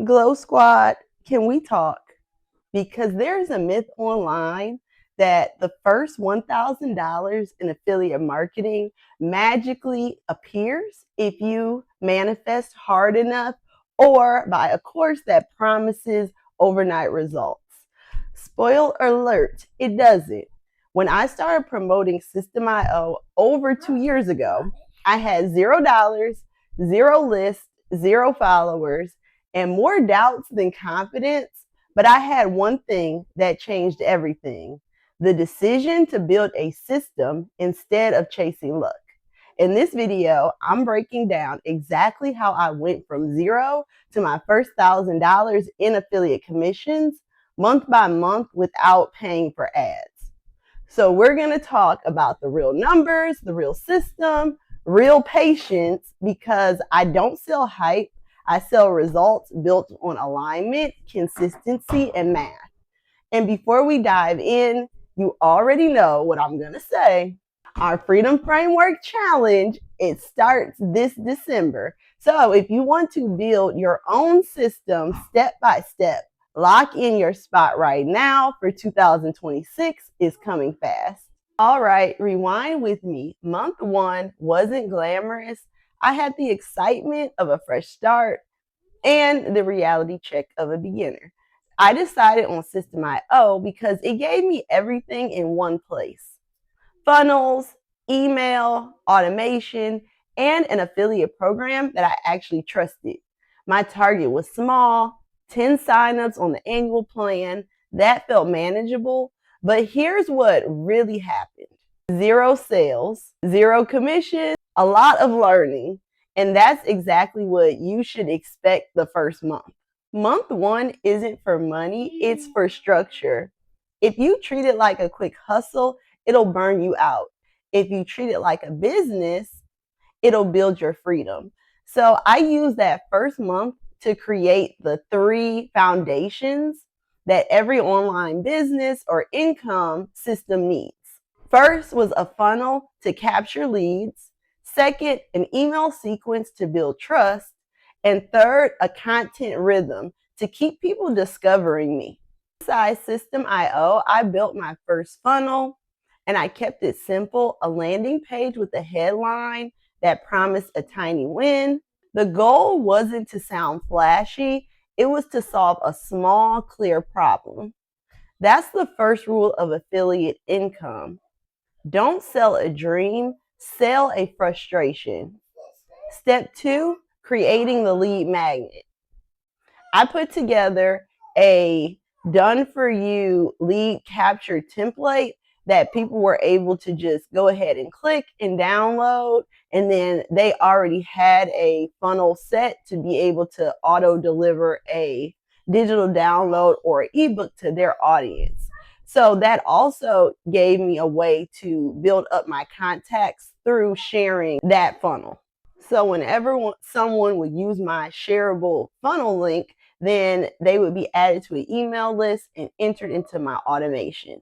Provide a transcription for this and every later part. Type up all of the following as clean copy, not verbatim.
Glow Squad, can we talk? Because there's a myth online that the first $1,000 in affiliate marketing magically appears if you manifest hard enough or buy a course that promises overnight results. Spoiler alert, it doesn't. When I started promoting System.io over 2 years ago, I had $0, zero lists, zero followers, and more doubts than confidence. But I had one thing that changed everything: the decision to build a system instead of chasing luck. In this video, I'm breaking down exactly how I went from zero to my first $1,000 in affiliate commissions month by month without paying for ads. So we're going to talk about the real numbers, the real system, real patience, because I don't sell hype. I sell results built on alignment, consistency, and math. And before we dive in, you already know what I'm going to say. Our Freedom Framework Challenge, it starts this December. So if you want to build your own system step by step, lock in your spot right now for 2026 is coming fast. All right, rewind with me. Month one wasn't glamorous. I had the excitement of a fresh start and the reality check of a beginner. I decided on System.io because it gave me everything in one place: funnels, email, automation, and an affiliate program that I actually trusted. My target was small: 10 signups on the annual plan. That felt manageable. But here's what really happened: zero sales, zero commission, a lot of learning. And that's exactly what you should expect the first month. Month one isn't for money, it's for structure. If you treat it like a quick hustle, it'll burn you out. If you treat it like a business, it'll build your freedom. So I use that first month to create the 3 foundations that every online business or income system needs. First was a funnel to capture leads. Second, an email sequence to build trust. And third, a content rhythm to keep people discovering me. Inside System.io, I built my first funnel and I kept it simple: a landing page with a headline that promised a tiny win. The goal wasn't to sound flashy, it was to solve a small, clear problem. That's the first rule of affiliate income. Don't sell a dream, sell a frustration. Step 2, creating the lead magnet. I put together a done for you lead capture template that people were able to just go ahead and click and download. And then they already had a funnel set to be able to auto deliver a digital download or ebook to their audience. So that also gave me a way to build up my contacts through sharing that funnel. So whenever someone would use my shareable funnel link, then they would be added to an email list and entered into my automation.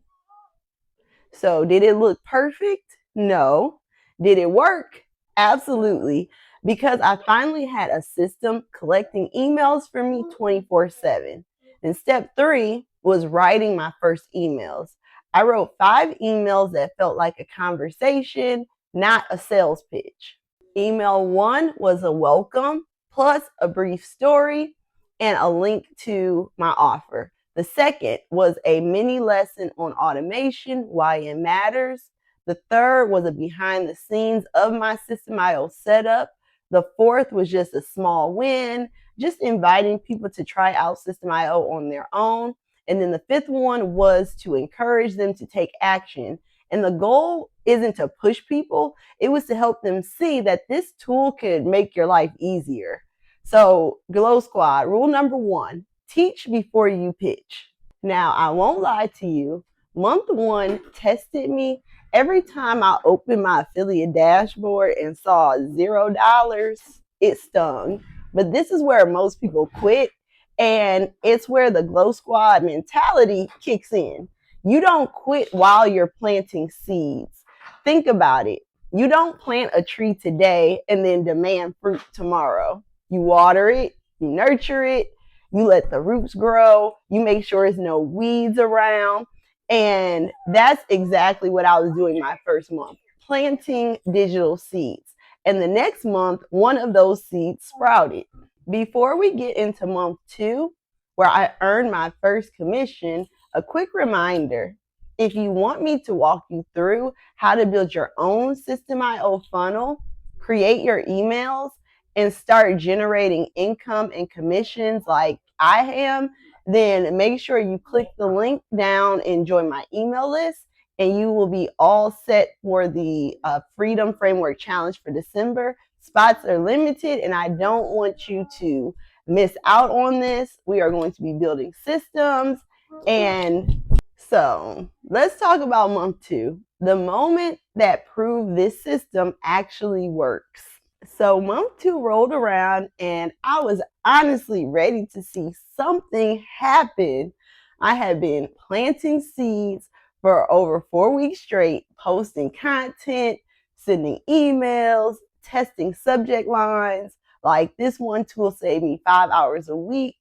So did it look perfect? No. Did it work? Absolutely. Because I finally had a system collecting emails for me 24/7. And step 3 was writing my first emails. I wrote 5 emails that felt like a conversation, not a sales pitch. Email 1 was a welcome plus a brief story and a link to my offer. The second was a mini lesson on automation, why it matters. The third was a behind the scenes of my System.io setup. The fourth was just a small win, just inviting people to try out System.io on their own. And then the fifth one was to encourage them to take action. And the goal isn't to push people, it was to help them see that this tool could make your life easier. So, Glow Squad, rule number 1: teach before you pitch. Now, I won't lie to you, month 1 tested me. Every time I opened my affiliate dashboard and saw $0, it stung. But this is where most people quit, and it's where the Glow Squad mentality kicks in. You don't quit while you're planting seeds. Think about it. You don't plant a tree today and then demand fruit tomorrow. You water it, you nurture it, You let the roots grow. You make sure there's no weeds around. And that's exactly what I was doing my first month, planting digital seeds. And the next month, one of those seeds sprouted. Before we get into month 2, where I earned my first commission, a quick reminder. If you want me to walk you through how to build your own System.io funnel, create your emails, and start generating income and commissions like I am, then make sure you click the link down and join my email list, and you will be all set for the Freedom Framework Challenge for December. Spots are limited, and I don't want you to miss out on this. We are going to be building systems. And so let's talk about month 2, the moment that proved this system actually works. So month 2 rolled around, and I was honestly ready to see something happen. I had been planting seeds for over 4 weeks straight, posting content, sending emails, testing subject lines. Like, this one tool saved me 5 hours a week,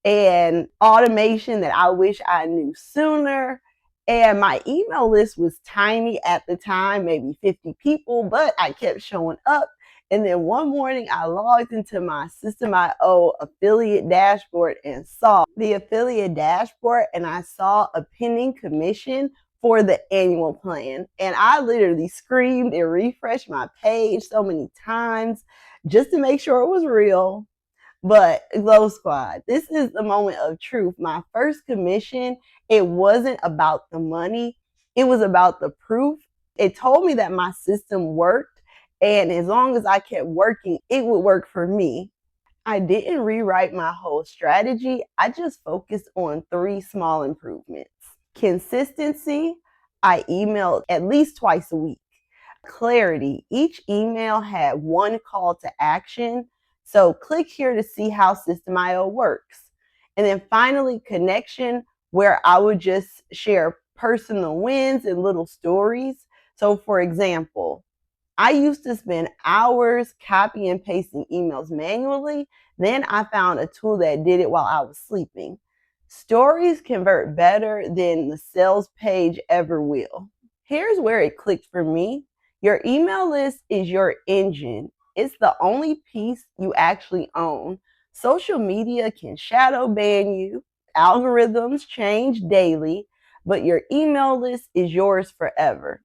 and automation that I wish I knew sooner. And my email list was tiny at the time, maybe 50 people, but I kept showing up. And then one morning I logged into my System.io affiliate dashboard and saw the affiliate dashboard, and I saw a pending commission for the annual plan. And I literally screamed and refreshed my page so many times just to make sure it was real. But Glow Squad, this is the moment of truth. My first commission, it wasn't about the money. It was about the proof. It told me that my system worked, and as long as I kept working, it would work for me. I didn't rewrite my whole strategy. I just focused on 3 small improvements. Consistency, I emailed at least twice a week. Clarity, each email had one call to action. So click here to see how System.io works. And then finally, connection, where I would just share personal wins and little stories. So for example, I used to spend hours copying and pasting emails manually. Then I found a tool that did it while I was sleeping. Stories convert better than the sales page ever will. Here's where it clicked for me. Your email list is your engine. It's the only piece you actually own. Social media can shadow ban you. Algorithms change daily, but your email list is yours forever.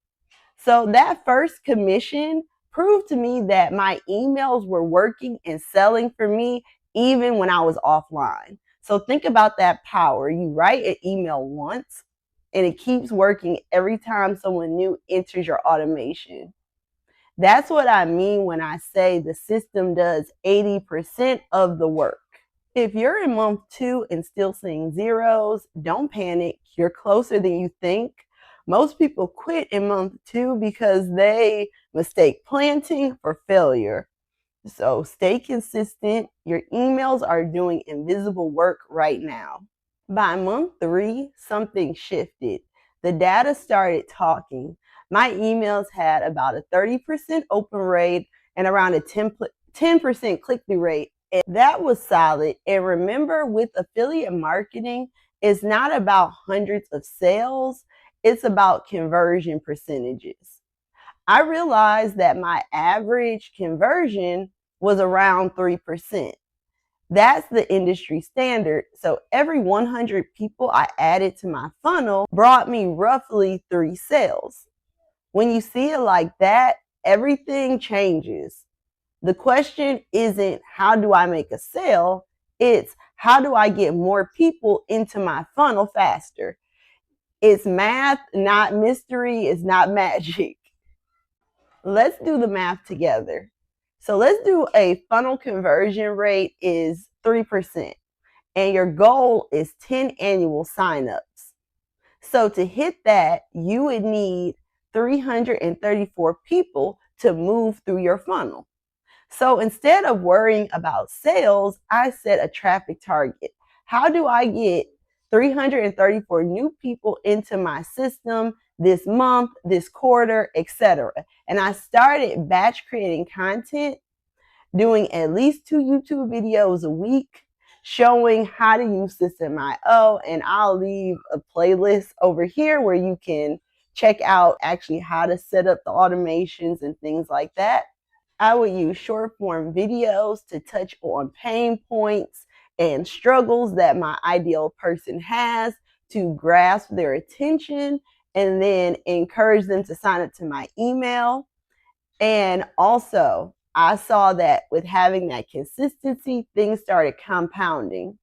So that first commission proved to me that my emails were working and selling for me even when I was offline. So think about that power. You write an email once, and it keeps working every time someone new enters your automation. That's what I mean when I say the system does 80% of the work. If you're in month 2 and still seeing zeros, don't panic. You're closer than you think. Most people quit in month 2 because they mistake planting for failure. So stay consistent. Your emails are doing invisible work right now. By month 3, something shifted. The data started talking. My emails had about a 30% open rate and around a 10% click-through rate. And that was solid. And remember, with affiliate marketing, it's not about hundreds of sales. It's about conversion percentages. I realized that my average conversion was around 3%. That's the industry standard. So every 100 people I added to my funnel brought me roughly 3 sales. When you see it like that, everything changes. The question isn't how do I make a sale? It's how do I get more people into my funnel faster? It's math, not mystery. It's not magic. Let's do the math together. So let's do a funnel conversion rate is 3%, and your goal is 10 annual signups. So to hit that, you would need 334 people to move through your funnel. So instead of worrying about sales, I set a traffic target. How do I get 334 new people into my system this month, this quarter, etc.? And I started batch creating content, doing at least 2 YouTube videos a week, showing how to use System.io, and I'll leave a playlist over here where you can check out actually how to set up the automations and things like that. I would use short form videos to touch on pain points and struggles that my ideal person has to grasp their attention and then encourage them to sign up to my email. And also, I saw that with having that consistency, things started compounding.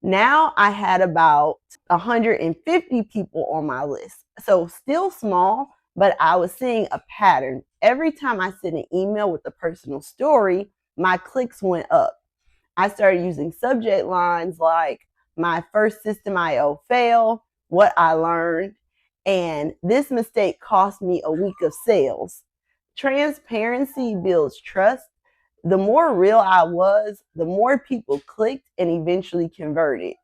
Now I had about 150 people on my list. So still small, but I was seeing a pattern. Every time I sent an email with a personal story, my clicks went up. I started using subject lines like my first System.io fail, what I learned, and this mistake cost me a week of sales. Transparency builds trust. The more real I was, the more people clicked and eventually converted.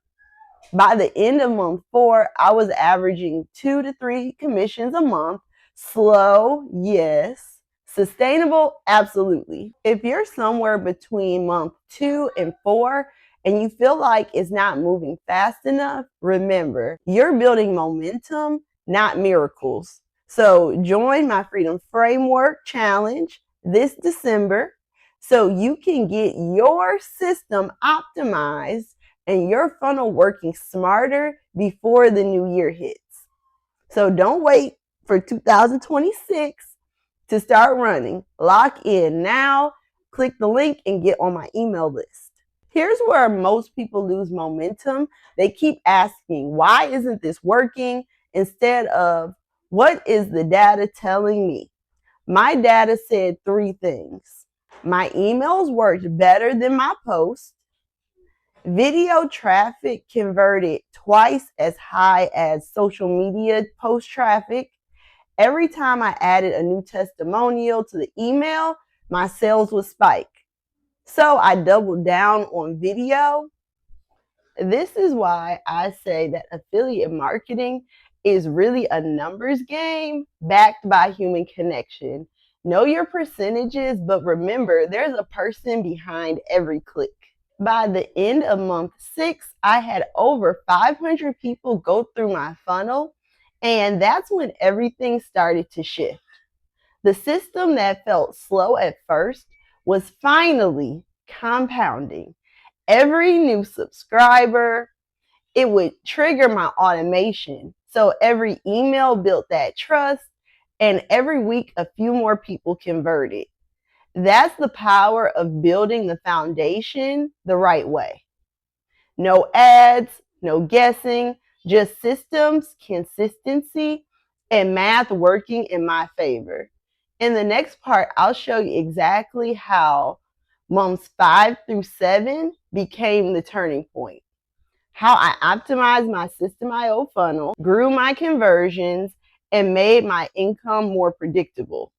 By the end of month 4, I was averaging 2 to 3 commissions a month. Slow, yes. Sustainable, absolutely. If you're somewhere between month 2 and 4 and you feel like it's not moving fast enough, remember, you're building momentum, not miracles. So join my Freedom Framework Challenge this December so you can get your system optimized and your funnel working smarter before the new year hits. So don't wait for 2026 to start running. Lock in now, click the link and get on my email list. Here's where most people lose momentum. They keep asking, why isn't this working? Instead of, what is the data telling me? My data said 3 things. My emails worked better than my posts. Video traffic converted twice as high as social media post traffic. Every time I added a new testimonial to the email, my sales would spike. So I doubled down on video. This is why I say that affiliate marketing is really a numbers game backed by human connection. Know your percentages, but remember, there's a person behind every click. By the end of month 6, I had over 500 people go through my funnel, and that's when everything started to shift. The system that felt slow at first was finally compounding. Every new subscriber, it would trigger my automation. So every email built that trust, and every week a few more people converted. That's the power of building the foundation the right way. No ads, no guessing, just systems, consistency, and math working in my favor. In the next part, I'll show you exactly how months 5 through 7 became the turning point. How I optimized my System.io funnel, grew my conversions, and made my income more predictable.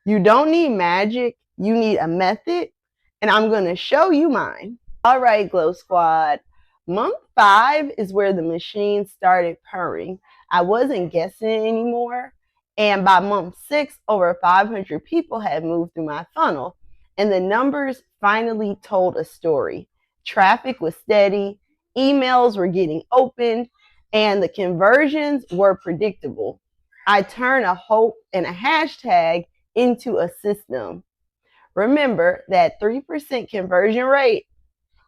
You don't need magic, you need a method, and I'm going to show you mine. All right, Glow Squad. Month 5 is where the machine started purring. I wasn't guessing anymore. And by month 6, over 500 people had moved through my funnel. And the numbers finally told a story. Traffic was steady, emails were getting opened, and the conversions were predictable. I turned a hope and a hashtag into a system. Remember that 3% conversion rate,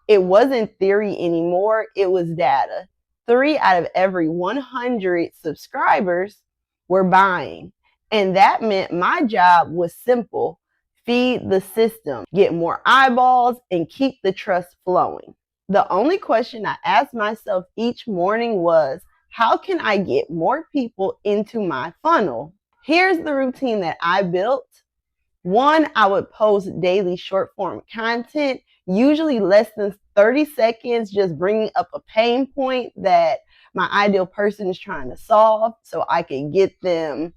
it wasn't theory anymore, it was data. 3 out of every 100 subscribers were buying. And that meant my job was simple. Feed the system, get more eyeballs, and keep the trust flowing. The only question I asked myself each morning was, how can I get more people into my funnel? Here's the routine that I built. 1, I would post daily short form content, usually less than 30 seconds, just bringing up a pain point that my ideal person is trying to solve so I can get them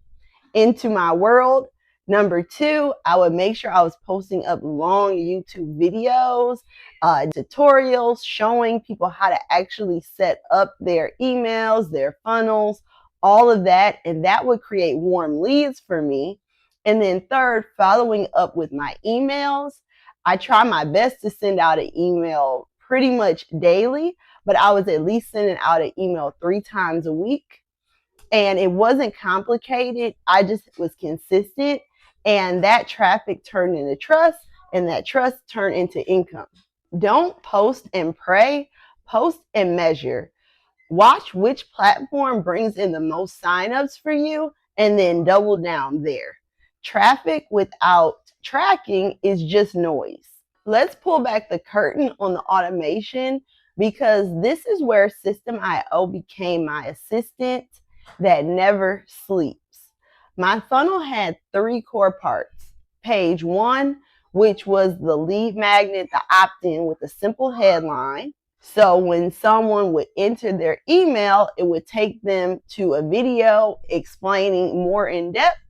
into my world. Number 2, I would make sure I was posting up long YouTube videos, tutorials showing people how to actually set up their emails, their funnels, all of that. And that would create warm leads for me. And then 3rd, following up with my emails. I try my best to send out an email pretty much daily, but I was at least sending out an email 3 times a week. And it wasn't complicated. I just was consistent. And that traffic turned into trust, and that trust turned into income. Don't post and pray, post and measure. Watch which platform brings in the most signups for you and then double down there. Traffic without tracking is just noise. Let's pull back the curtain on the automation, because this is where System.io became my assistant that never sleeps. My funnel had 3 core parts. Page 1, which was the lead magnet, the opt-in with a simple headline. So when someone would enter their email, it would take them to a video explaining more in depth,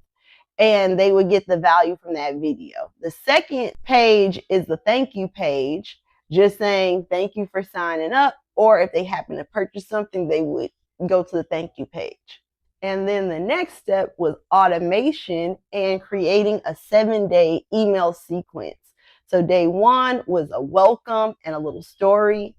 and they would get the value from that video. The second page is the thank you page, just saying thank you for signing up, or if they happen to purchase something, they would go to the thank you page. And then the next step was automation and creating a 7-day email sequence. So day 1 was a welcome and a little story.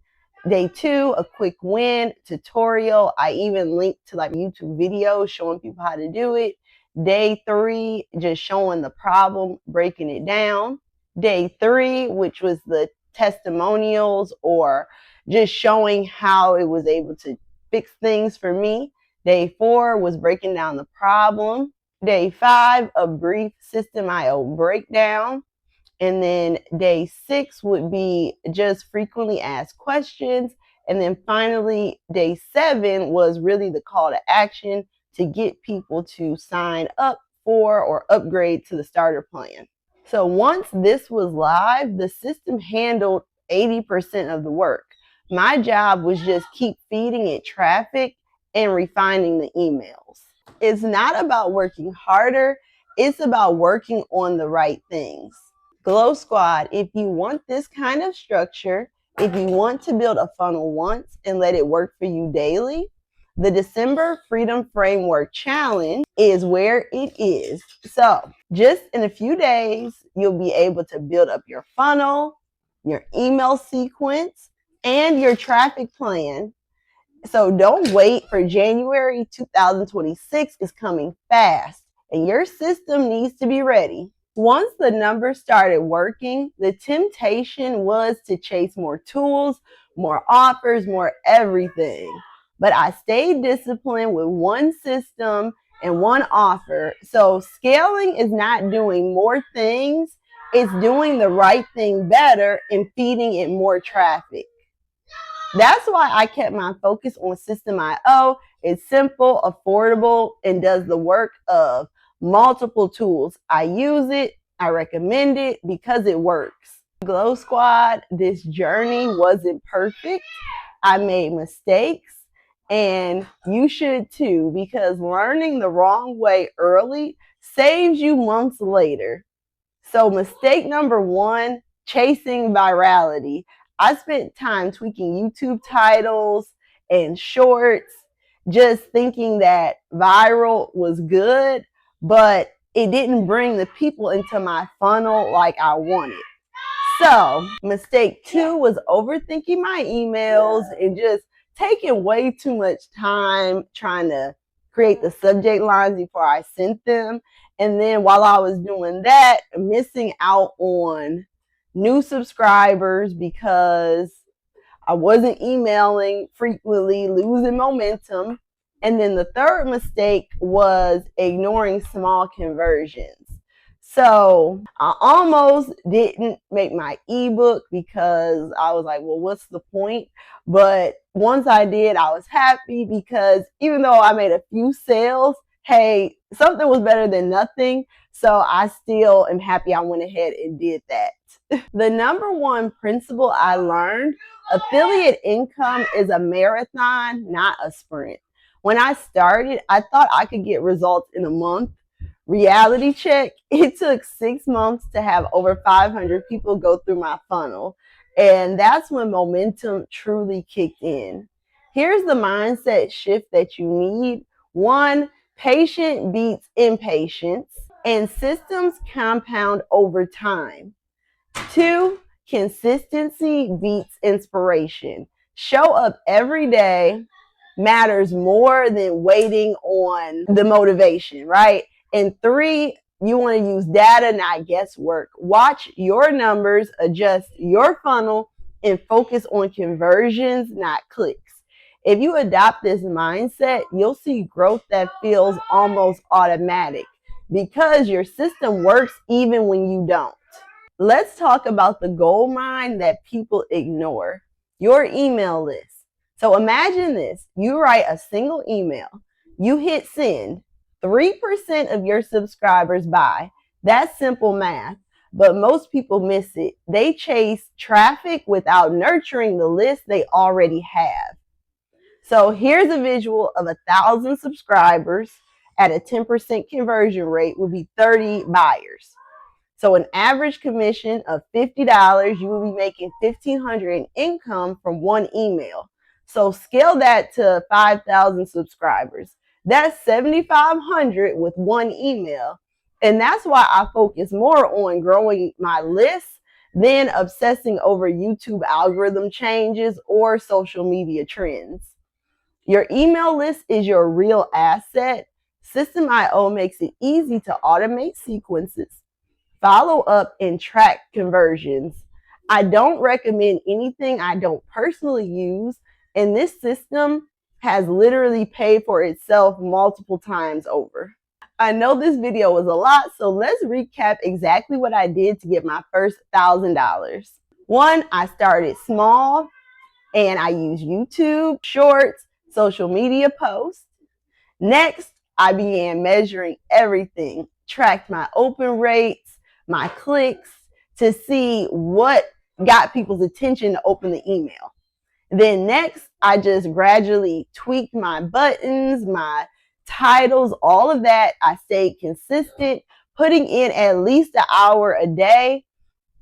Day 2, a quick win tutorial. I even linked to like YouTube videos showing people how to do it. Day 3, just showing the problem, breaking it down. Day 3, which was the testimonials, or just showing how it was able to fix things for me. Day 4 was breaking down the problem. Day 5, a brief System.io breakdown. And then day 6 would be just frequently asked questions. And then finally, day 7 was really the call to action to get people to sign up for or upgrade to the starter plan. So once this was live, the system handled 80% of the work. My job was just keep feeding it traffic and refining the emails. It's not about working harder, it's about working on the right things. Glow Squad, if you want this kind of structure, if you want to build a funnel once and let it work for you daily, the December Freedom Framework Challenge is where it is. So just in a few days, you'll be able to build up your funnel, your email sequence, and your traffic plan. So don't wait, for January 2026 is coming fast, and your system needs to be ready. Once the numbers started working, the temptation was to chase more tools, more offers, more everything. But I stayed disciplined with one system and one offer. So scaling is not doing more things, it's doing the right thing better and feeding it more traffic. That's why I kept my focus on System.io. It's simple, affordable, and does the work of multiple tools. I use it, I recommend it because it works. Glow Squad, this journey wasn't perfect. I made mistakes, and you should too, because learning the wrong way early saves you months later. So mistake number 1, chasing virality. I spent time tweaking YouTube titles and shorts, just thinking that viral was good, but it didn't bring the people into my funnel like I wanted. So mistake 2 was overthinking my emails and just taking way too much time trying to create the subject lines before I sent them. And then while I was doing that, missing out on new subscribers because I wasn't emailing frequently, losing momentum. And then the third mistake was ignoring small conversions. So I almost didn't make my ebook because I was like, well, what's the point? But once I did, I was happy because even though I made a few sales, hey, something was better than nothing. So I still am happy I went ahead and did that. The number 1 principle I learned: affiliate income is a marathon, not a sprint. When I started, I thought I could get results in a month. Reality check, it took 6 months to have over 500 people go through my funnel. And that's when momentum truly kicked in. Here's the mindset shift that you need. 1, patient beats impatience, and systems compound over time. 2, Consistency beats inspiration. Show up every day matters more than waiting on the motivation, right? And three, you want to use data, not guesswork. Watch your numbers, adjust your funnel, and focus on conversions, not clicks. If you adopt this mindset, you'll see growth that feels almost automatic because your system works even when you don't. Let's talk about the gold mine that people ignore, your email list. So imagine this, you write a single email, you hit send, 3% of your subscribers buy. That's simple math, but most people miss it. They chase traffic without nurturing the list they already have. So here's a visual of 1,000 subscribers at a 10% conversion rate would be 30 buyers. So an average commission of $50, you will be making $1,500 in income from one email. So scale that to 5,000 subscribers. That's $7,500 with one email. And that's why I focus more on growing my list than obsessing over YouTube algorithm changes or social media trends. Your email list is your real asset. System.io makes it easy to automate sequences, follow up, and track conversions. I don't recommend anything I don't personally use, and this system has literally paid for itself multiple times over. I know this video was a lot, so let's recap exactly what I did to get my first $1,000. One, I started small and I used YouTube, shorts, social media posts. Next, I began measuring everything, tracked my open rates, my clicks to see what got people's attention to open the email. Then next, I just gradually tweaked my buttons, my titles, all of that. I stayed consistent, putting in at least an hour a day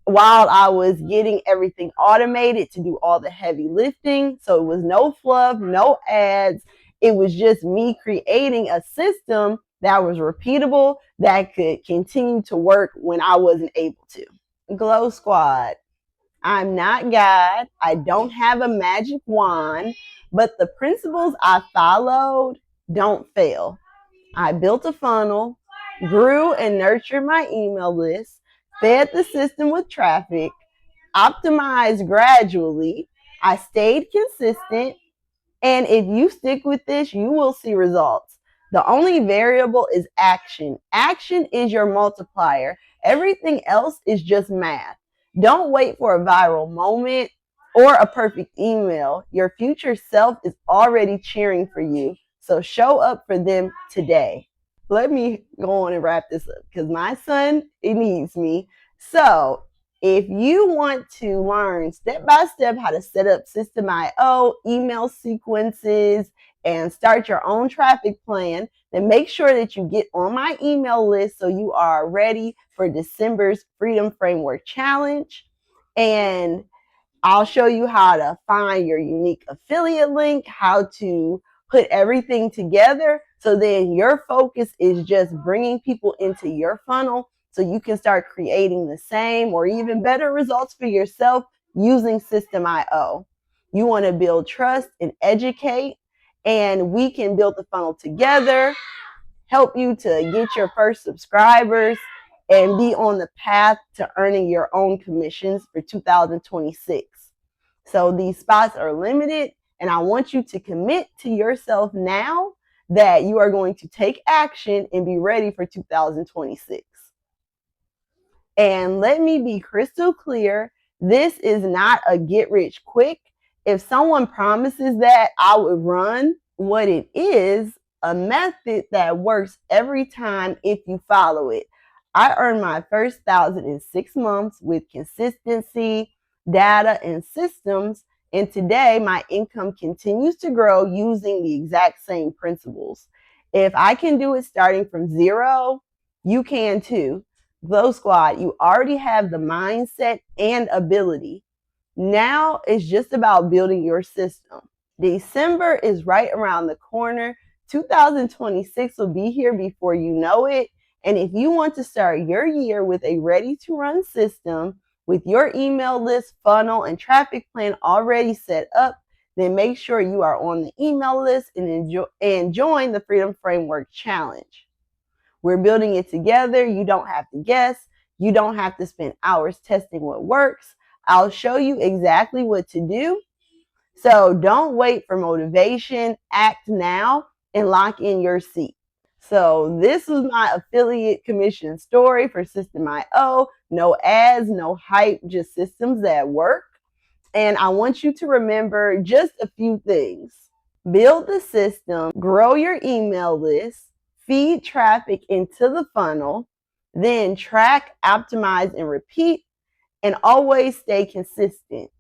while I was getting everything automated to do all the heavy lifting. So it was no fluff, no ads. It was just me creating a system that was repeatable, that could continue to work when I wasn't able to. Glow Squad. I'm not God. I don't have a magic wand, but the principles I followed don't fail. I built a funnel, grew and nurtured my email list, fed the system with traffic, optimized gradually. I stayed consistent. And if you stick with this, you will see results. The only variable is action. Action is your multiplier. Everything else is just math. Don't wait for a viral moment or a perfect email. Your future self is already cheering for you. So show up for them today. Let me go on and wrap this up because my son, he needs me. So if you want to learn step by step how to set up System.io, email sequences, and start your own traffic plan, then make sure that you get on my email list so you are ready for December's Freedom Framework Challenge. And I'll show you how to find your unique affiliate link, how to put everything together. So then your focus is just bringing people into your funnel so you can start creating the same or even better results for yourself using System.io. You want to build trust and educate, and we can build the funnel together, help you to get your first subscribers, and be on the path to earning your own commissions for 2026. So these spots are limited, and I want you to commit to yourself now that you are going to take action and be ready for 2026. And let me be crystal clear, this is not a get rich quick. If someone promises that, I would run. What it is, a method that works every time if you follow it. I earned my first 1,000 in 6 months with consistency, data, and systems. And today my income continues to grow using the exact same principles. If I can do it starting from zero, you can too. Glow Squad, you already have the mindset and ability. Now it's just about building your system. December is right around the corner. 2026 will be here before you know it. And if you want to start your year with a ready to run system With your email list, funnel, and traffic plan already set up, then make sure you are on the email list and join the Freedom Framework Challenge. We're building it together. You don't have to guess. You don't have to spend hours testing what works. I'll show you exactly what to do. So don't wait for motivation. Act now and lock in your seat. So this was my affiliate commission story for System.io. No ads, no hype, just systems that work. And I want you to remember just a few things. Build the system, grow your email list, feed traffic into the funnel, then track, optimize, and repeat, and always stay consistent.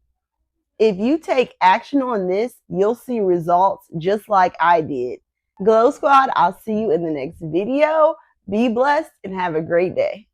If you take action on this, you'll see results just like I did. Glow Squad, I'll see you in the next video. Be blessed and have a great day.